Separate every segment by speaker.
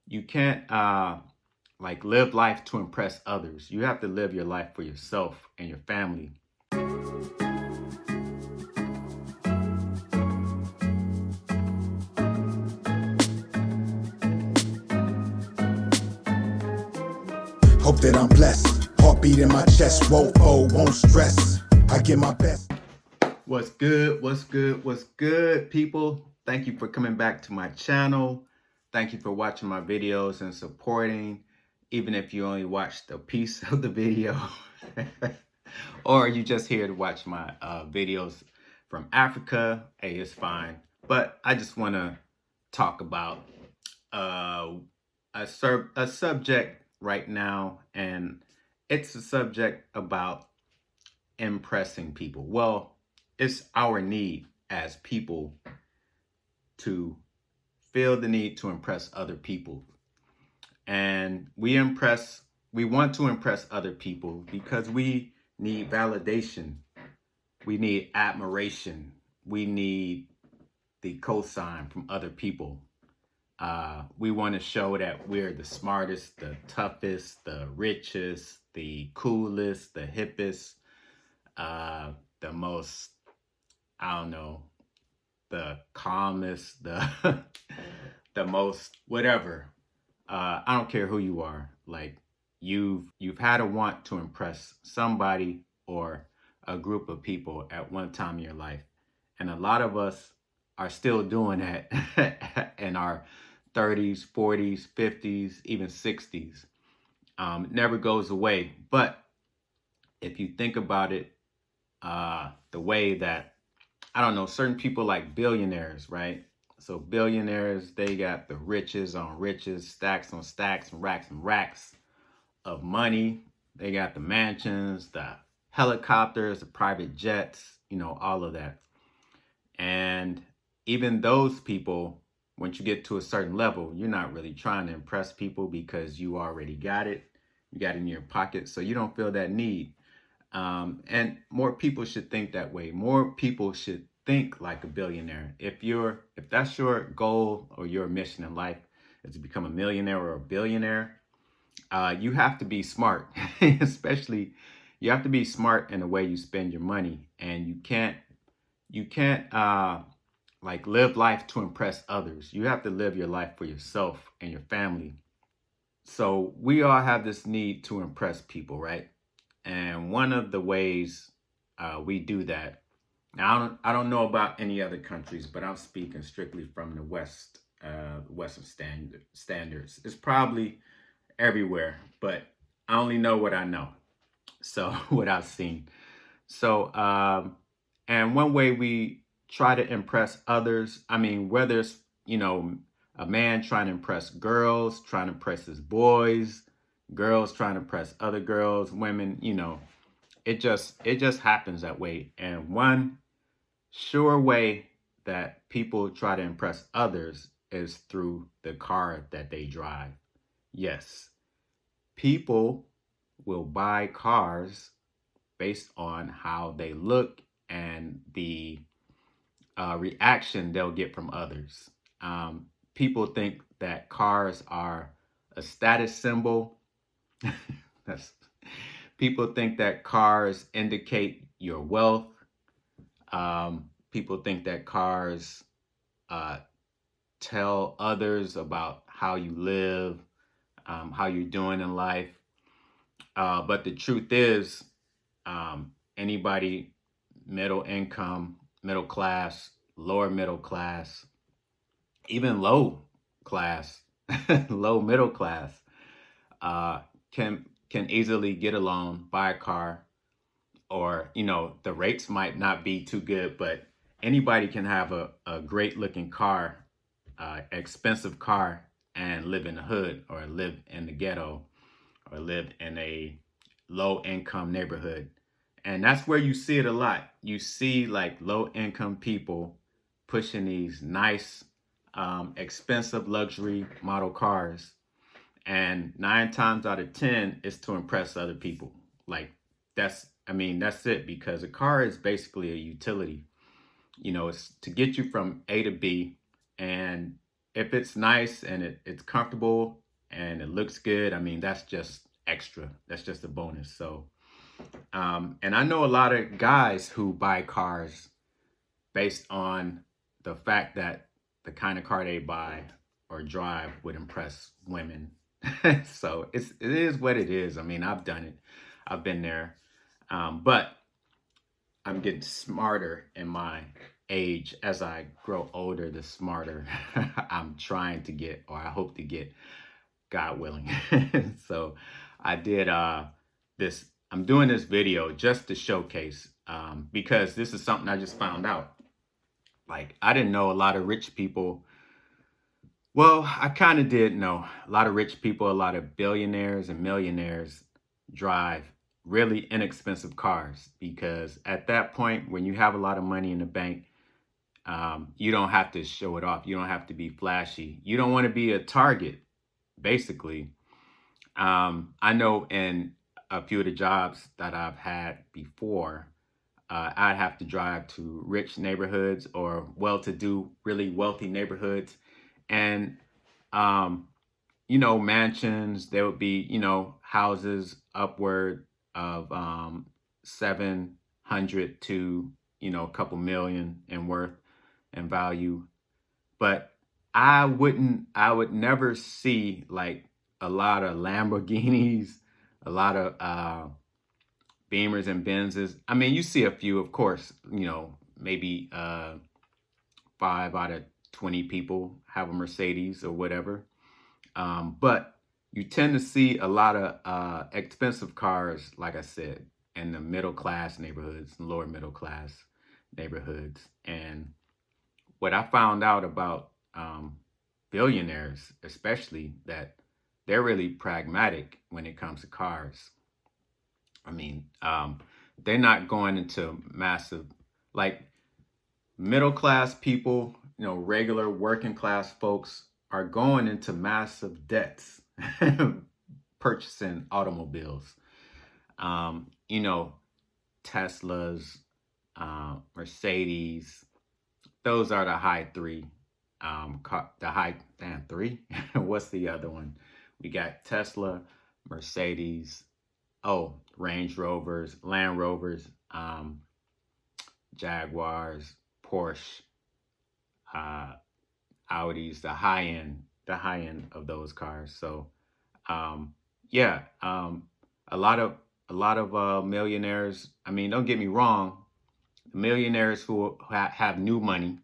Speaker 1: you can't like live life to impress others. You have to live your life for yourself and your family.
Speaker 2: Hope that I'm blessed. Heartbeat in my chest. Won't fold, won't stress. I get my best.
Speaker 1: What's good? What's good? What's good, people? Thank you for coming back to my channel. Thank you for watching my videos and supporting, even if you only watched a piece of the video or you just here to watch my videos from Africa. Hey, it's fine. But I just want to talk about a subject right now, and it's a subject about impressing people. Well, it's our need as people to feel the need to impress other people. And we want to impress other people because we need validation. We need admiration. We need the cosign from other people. We want to show that we're the smartest, the toughest, the richest, the coolest, the hippest, the most, I don't know, the calmest, the the most whatever. I don't care who you are. Like you've had a want to impress somebody or a group of people at one time in your life, and a lot of us are still doing that in our 30s, 40s, 50s, even 60s. It never goes away. But if you think about it, the way that, I don't know, certain people like billionaires, right? So billionaires, they got the riches on riches, stacks on stacks, and racks of money. They got the mansions, the helicopters, the private jets, all of that. And even those people, once you get to a certain level, you're not really trying to impress people because you already got it. You got it in your pocket, so you don't feel that need. And more people should think that way. More people should think like a billionaire. If that's your goal or your mission in life is to become a millionaire or a billionaire, you have to be smart. Especially, you have to be smart in the way you spend your money, and you can't like live life to impress others. You have to live your life for yourself and your family. So we all have this need to impress people, right? And one of the ways we do that, now I don't know about any other countries, but I'm speaking strictly from the West, Western standards. It's probably everywhere, but I only know what I know. So what I've seen. So, and one way we try to impress others, I mean, whether it's, a man trying to impress girls, trying to impress his boys, girls trying to impress other girls, women, it just happens that way. And one sure way that people try to impress others is through the car that they drive. Yes, people will buy cars based on how they look and the reaction they'll get from others. People think that cars are a status symbol. People think that cars indicate your wealth. People think that cars tell others about how you live, how you're doing in life. But the truth is, anybody middle income, middle class, lower middle class, even low class, low middle class, can easily get a loan, buy a car, or, the rates might not be too good, but anybody can have a great looking car, expensive car, and live in the hood or live in the ghetto or live in a low income neighborhood. And that's where you see it a lot. You see like low income people pushing these nice, expensive luxury model cars. And 9 times out of 10, it's to impress other people. Like that's it, because a car is basically a utility. It's to get you from A to B, and if it's nice and it's comfortable and it looks good, I mean, that's just extra. That's just a bonus. So, and I know a lot of guys who buy cars based on the fact that the kind of car they buy or drive would impress women. So it is what it is. I mean, I've done it. I've been there. But I'm getting smarter in my age. As I grow older, the smarter I'm trying to get, or I hope to get, God willing. So I did this. I'm doing this video just to showcase, because this is something I just found out. Like, I didn't know a lot of rich people. Well, I kind of did know a lot of rich people, a lot of billionaires and millionaires drive really inexpensive cars, because at that point, when you have a lot of money in the bank, you don't have to show it off. You don't have to be flashy. You don't want to be a target, basically. I know in a few of the jobs that I've had before, I'd have to drive to rich neighborhoods or well-to-do, really wealthy neighborhoods. And, you know, mansions, there would be, you know, houses upward of 700 to, you know, a couple million in worth and value. But I would never see like a lot of Lamborghinis, a lot of Beamers and Benzes. I mean, you see a few, of course, you know, maybe 5 out of 20 people have a Mercedes or whatever. But you tend to see a lot of expensive cars, like I said, in the middle class neighborhoods, lower middle class neighborhoods. And what I found out about billionaires, especially, that they're really pragmatic when it comes to cars. I mean, they're not going into massive, like middle class people, you know, regular working class folks are going into massive debts purchasing automobiles. You know, Teslas, Mercedes, those are the high three. Three. What's the other one? We got Tesla, Mercedes, Range Rovers, Land Rovers, Jaguars, Porsche, Audis, the high end of those cars. So, yeah, a lot of millionaires. I mean, don't get me wrong, millionaires who have new money,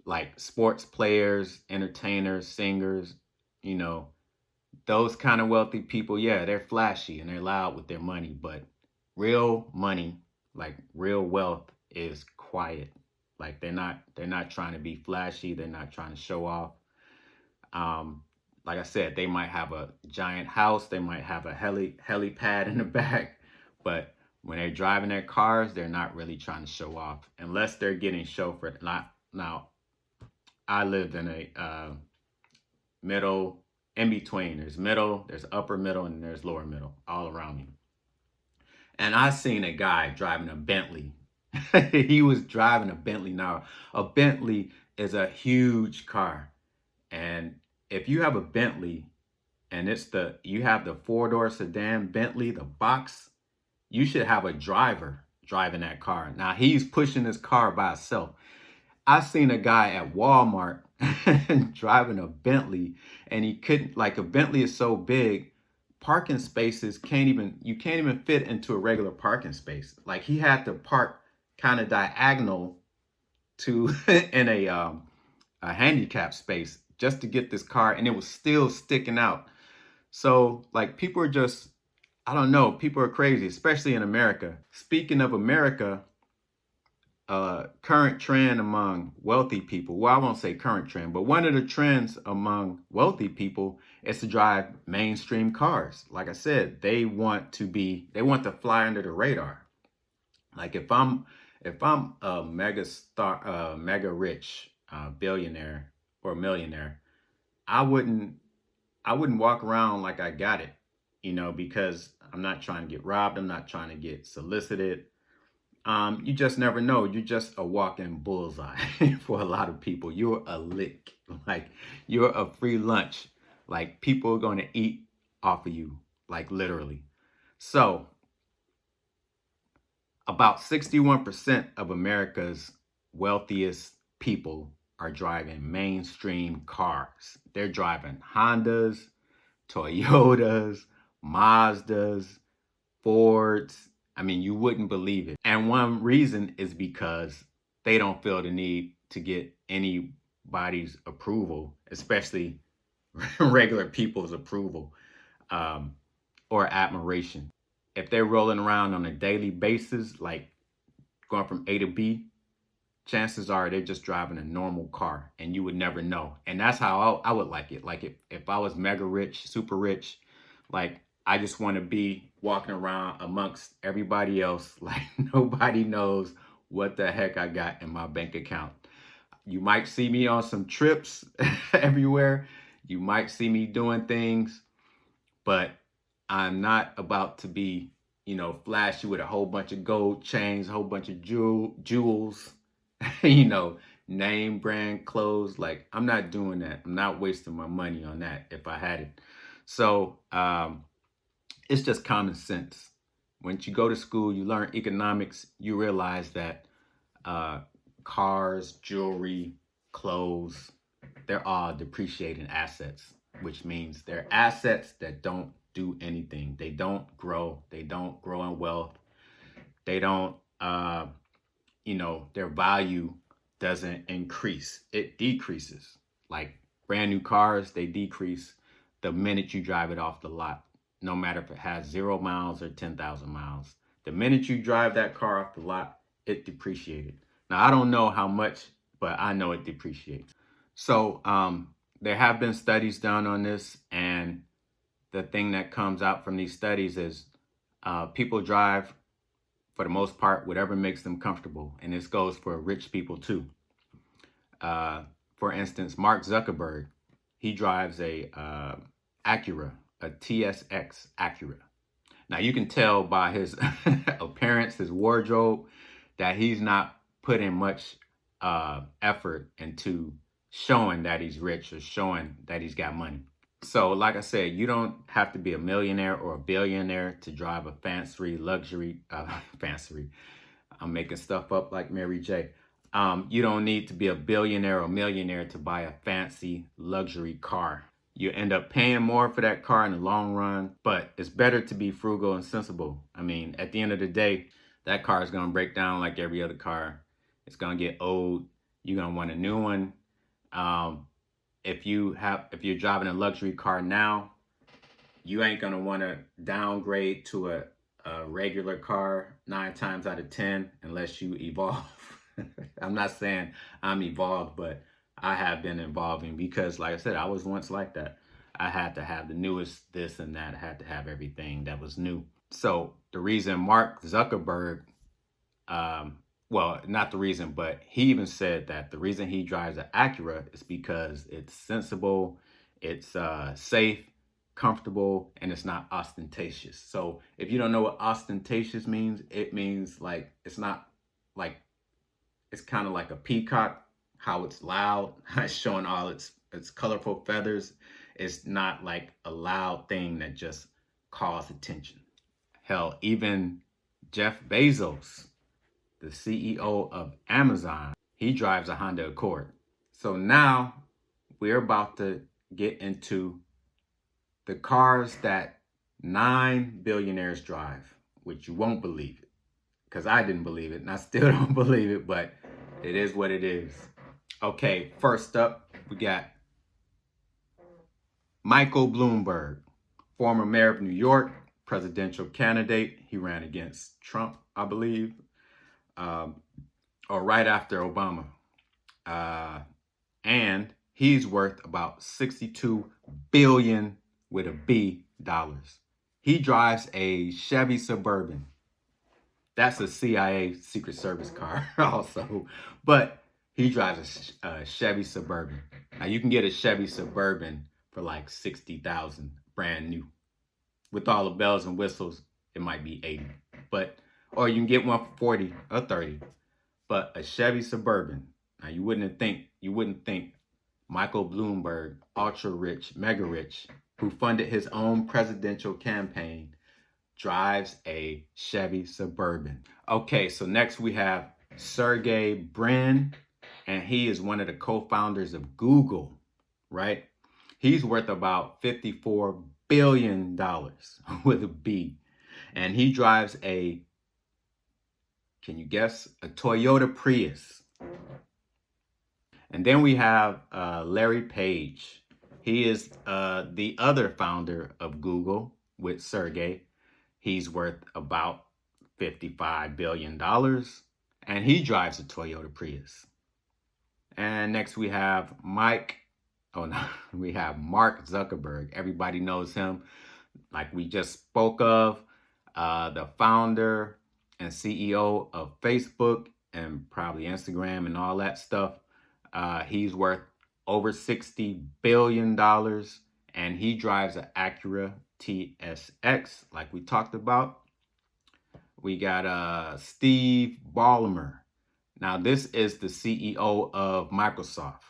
Speaker 1: like sports players, entertainers, singers, you know, those kind of wealthy people, yeah, they're flashy and they're loud with their money, but real money, like real wealth, is quiet. Like they're not trying to be flashy. They're not trying to show off. Like I said, they might have a giant house. They might have a helipad in the back, but when they're driving their cars, they're not really trying to show off unless they're getting chauffeured. Now, I lived in a middle, in between. There's middle, there's upper middle, and there's lower middle all around me. And I seen a guy driving a Bentley. He was driving a Bentley. Now, a Bentley is a huge car. And if you have a Bentley and you have the 4-door sedan Bentley, the box, you should have a driver driving that car. Now, he's pushing his car by himself. I seen a guy at Walmart driving a Bentley, and he couldn't, like, a Bentley is so big, parking spaces you can't even fit into a regular parking space. Like, he had to park kind of diagonal to in a handicap space just to get this car, and it was still sticking out. So, like, people are just, I don't know, people are crazy, especially in America. Speaking of America, current trend among wealthy people, well, I won't say current trend, but one of the trends among wealthy people is to drive mainstream cars. Like I said, they want to fly under the radar. Like if I'm a mega rich billionaire or millionaire, I wouldn't walk around like I got it, you know, because I'm not trying to get robbed. I'm not trying to get solicited. You just never know. You're just a walking bullseye for a lot of people. You're a lick. Like, you're a free lunch. Like, people are going to eat off of you, like literally. So about 61% of America's wealthiest people are driving mainstream cars. They're driving Hondas, Toyotas, Mazdas, Fords. I mean, you wouldn't believe it. And one reason is because they don't feel the need to get anybody's approval, especially regular people's approval, or admiration. If they're rolling around on a daily basis, like going from A to B, chances are they're just driving a normal car and you would never know. And that's how I would like it. Like if I was mega rich, super rich, like I just want to be walking around amongst everybody else. Like nobody knows what the heck I got in my bank account. You might see me on some trips everywhere. You might see me doing things, but I'm not about to be, flashy with a whole bunch of gold chains, a whole bunch of jewels, name brand clothes. Like, I'm not doing that. I'm not wasting my money on that if I had it. So it's just common sense. Once you go to school, you learn economics, you realize that cars, jewelry, clothes, they're all depreciating assets, which means they're assets that don't do anything. They don't grow. They don't grow in wealth. They don't, their value doesn't increase. It decreases. Like brand new cars, they decrease the minute you drive it off the lot, no matter if it has 0 miles or 10,000 miles. The minute you drive that car off the lot, it depreciated. Now, I don't know how much, but I know it depreciates. So there have been studies done on this, and the thing that comes out from these studies is people drive, for the most part, whatever makes them comfortable. And this goes for rich people too. For instance, Mark Zuckerberg, he drives a Acura, a TSX Acura. Now you can tell by his appearance, his wardrobe, that he's not putting much effort into showing that he's rich or showing that he's got money. So like I said, you don't have to be a millionaire or a billionaire to drive a fancy luxury, fancy. I'm making stuff up like Mary J. You don't need to be a billionaire or millionaire to buy a fancy luxury car. You end up paying more for that car in the long run, but it's better to be frugal and sensible. I mean, at the end of the day, that car is going to break down like every other car. It's going to get old. You're going to want a new one. If you're driving a luxury car now, you ain't going to want to downgrade to a regular car 9 times out of 10 unless you evolve. I'm not saying I'm evolved, but I have been evolving because, like I said, I was once like that. I had to have the newest this and that. I had to have everything that was new. So the reason Mark Zuckerberg, well, not the reason, but he even said that the reason he drives an Acura is because it's sensible, it's safe, comfortable, and it's not ostentatious. So if you don't know what ostentatious means, it means like it's not like, it's kind of like a peacock, how it's loud, it's showing all its colorful feathers. It's not like a loud thing that just calls attention. Hell, even Jeff Bezos, the CEO of Amazon, he drives a Honda Accord. So now we're about to get into the cars that 9 billionaires drive, which you won't believe it, because I didn't believe it and I still don't believe it, but it is what it is. Okay, first up, we got Michael Bloomberg, former mayor of New York, presidential candidate. He ran against Trump, I believe, or right after Obama. And he's worth about $62 billion with a B dollars. He drives a Chevy Suburban. That's a CIA Secret Service car also, but he drives a Chevy Suburban. Now you can get a Chevy Suburban for like $60,000 brand new. With all the bells and whistles, it might be 80. But or you can get one for 40 or 30. But a Chevy Suburban. Now you wouldn't think Michael Bloomberg, ultra rich, mega rich, who funded his own presidential campaign, drives a Chevy Suburban. Okay, so next we have Sergey Brin, and he is one of the co-founders of Google, right? He's worth about $54 billion with a B. And he drives a, can you guess? A Toyota Prius. And then we have Larry Page. He is the other founder of Google with Sergey. He's worth about $55 billion. And he drives a Toyota Prius. And next we have Mark Zuckerberg. Everybody knows him. Like we just spoke of, the founder and CEO of Facebook and probably Instagram and all that stuff. He's worth over $60 billion, and he drives an Acura TSX, like we talked about. We got Steve Ballmer. Now, this is the CEO of Microsoft,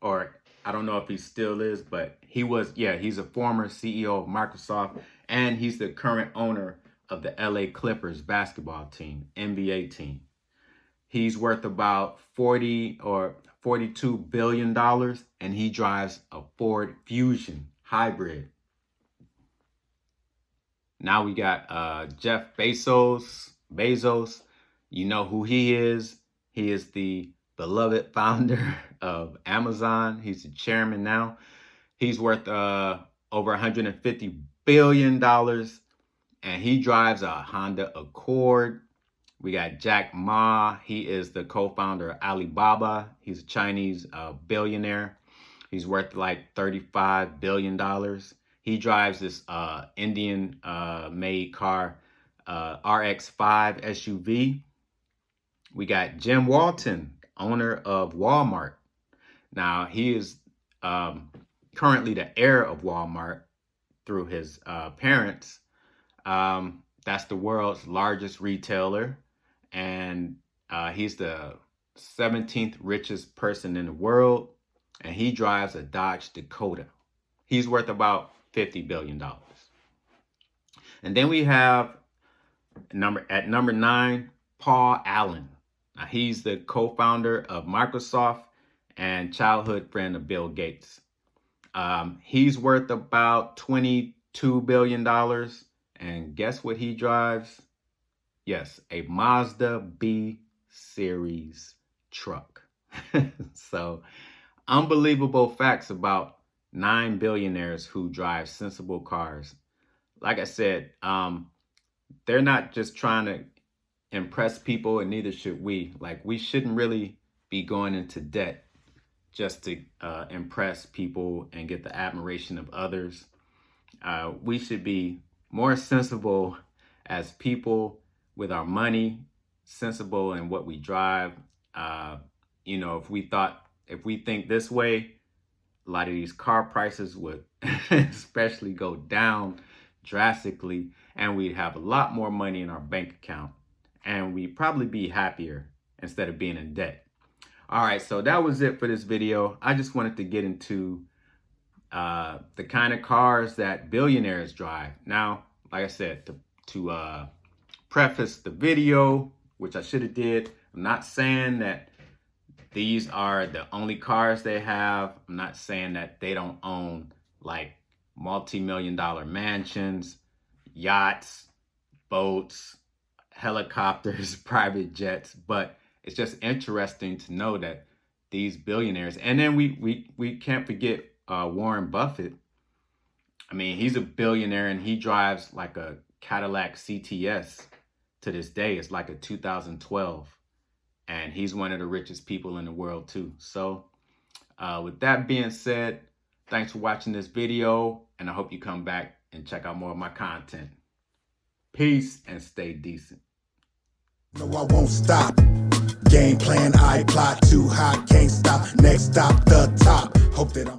Speaker 1: or I don't know if he still is, but he was, yeah, he's a former CEO of Microsoft, and he's the current owner of the LA Clippers basketball team, NBA team. He's worth about $40 or $42 billion, and he drives a Ford Fusion hybrid. Now we got Jeff Bezos. You know who he is. He is the beloved founder of Amazon. He's the chairman now. He's worth over $150 billion, and he drives a Honda Accord. We got Jack Ma. He is the co-founder of Alibaba. He's a Chinese billionaire. He's worth like $35 billion. He drives this Indian made car, RX-5 SUV. We got Jim Walton, owner of Walmart. Now, he is currently the heir of Walmart through his parents. That's the world's largest retailer. And he's the 17th richest person in the world. And he drives a Dodge Dakota. He's worth about $50 billion. And then we have at number 9, Paul Allen. Now, he's the co-founder of Microsoft and childhood friend of Bill Gates. He's worth about $22 billion. And guess what he drives? Yes, a Mazda B series truck. So, unbelievable facts about 9 billionaires who drive sensible cars. Like I said, they're not just trying to impress people, and neither should we. Like, we shouldn't really be going into debt just to impress people and get the admiration of others. We should be more sensible as people with our money, sensible in what we drive. You know, if we think this way, a lot of these car prices would especially go down drastically, and we'd have a lot more money in our bank account, and we'd probably be happier instead of being in debt. All right, so that was it for this video. I just wanted to get into the kind of cars that billionaires drive. Now, like I said, to preface the video, which I should have did, I'm not saying that these are the only cars they have. I'm not saying that they don't own like multi-million-dollar mansions, yachts, boats, helicopters, private jets, but it's just interesting to know that these billionaires, and then we can't forget Warren Buffett. I mean, he's a billionaire and he drives like a Cadillac CTS to this day. It's like a 2012. And he's one of the richest people in the world too. So with that being said, thanks for watching this video, and I hope you come back and check out more of my content. Peace and stay decent.
Speaker 2: No, I won't stop. Game plan, I plot too hot, can't stop. Next stop, the top. Hope that I'm